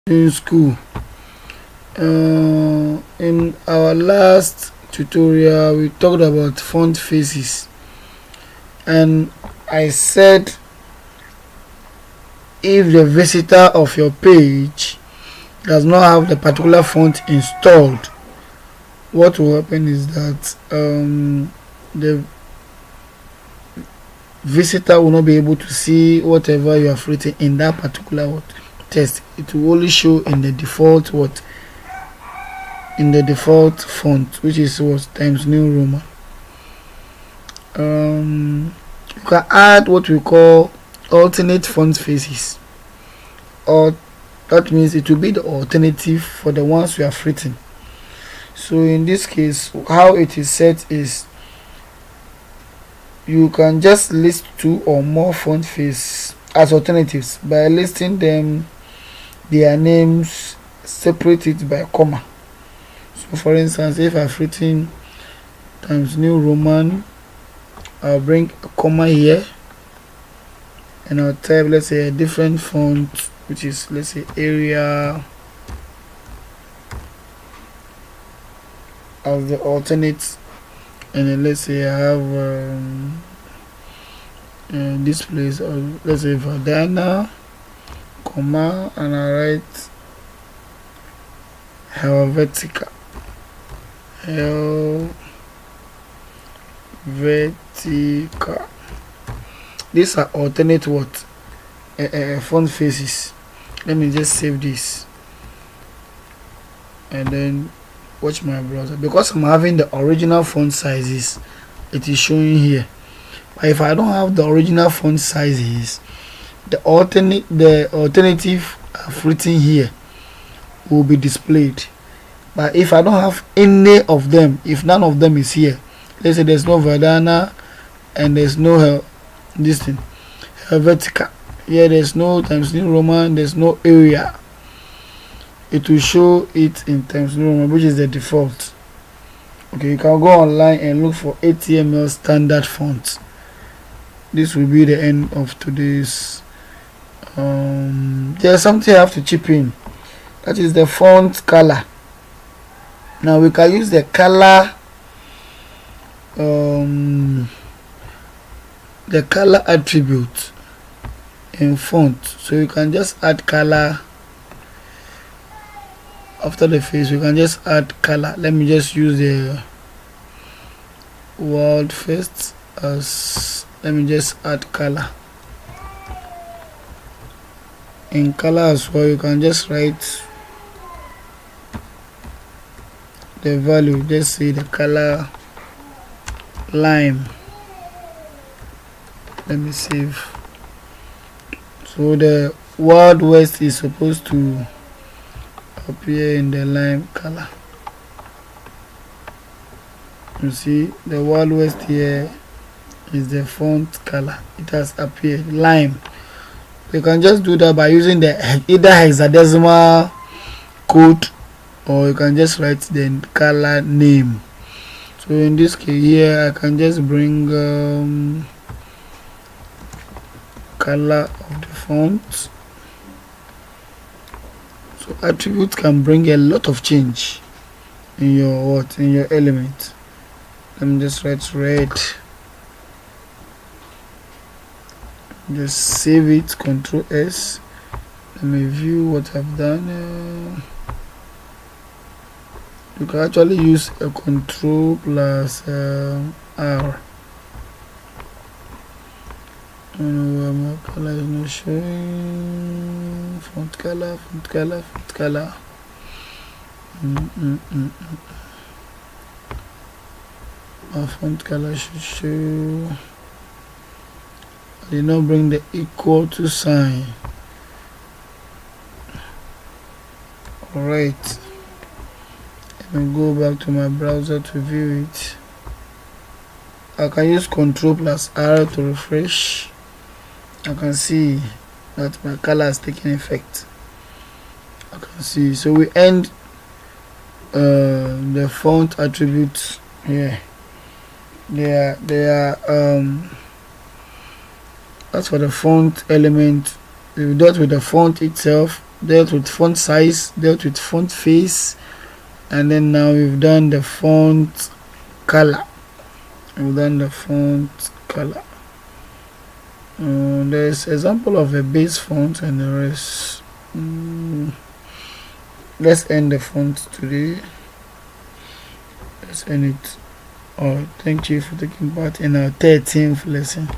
in school. In our last tutorial we talked about font faces, and I said if the visitor of your page does not have the particular font installed, what will happen is that the visitor will not be able to see whatever you have written in that particular text. It will only show in the default font, which is Times New Roman. You can add what we call alternate font faces, or that means it will be the alternative for the ones you have written. So in this case, how it is set is you can just list 2 or more font faces as alternatives by listing them, their names, separate it by comma. So for instance, if I've written Times New Roman, I'll bring a comma here and I'll type, let's say, a different font, which is, let's say, Arial as the alternate, and then let's say I have this place, or let's say Verdana, comma, and I write Helvetica. Helvetica. These are alternate font faces. Let me just save this and then watch my browser. Because I'm having the original font sizes, it is showing here. But if I don't have the original font sizes, the alternative I've written here will be displayed. But if I don't have any of them, if none of them is here, let's say there's no Verdana and there's no this thing, Helvetica, here there's no Times New Roman, there's no Arial, it will show it in Times New Roman, which is the default. Okay, you can go online and look for HTML standard fonts. This will be the end of today's. There's something I have to chip in, that is the font color. Now we can use the color attribute in font. So you can just add color after the face. We can just add color. Let me just use the word first as, let me just add color. In color as well, you can just write the value, just say the color lime. Let me save. So the word west is supposed to appear in the lime color. You see the word west here is the font color, it has appeared lime. You can just do that by using the either hexadecimal code, or you can just write the color name. So in this case here, I can just bring color of the font. So attributes can bring a lot of change in your element. Let me just write red. Just save it, Ctrl S. Let me view what I've done. You can actually use a Ctrl plus R. I don't know where my color is not showing. Font color. My font color should show. I did not bring the equal to sign. Alright. Let me go back to my browser to view it. I can use Ctrl plus R to refresh. I can see that my color is taking effect. I can see. So we end the font attributes here. They are that's for the font element. We do it with the font itself, dealt with font size, dealt with font face, and then now we've done the font color. There's example of a base font and the rest. Let's end the font today. Let's end it. Oh, thank you for taking part in our 13th lesson.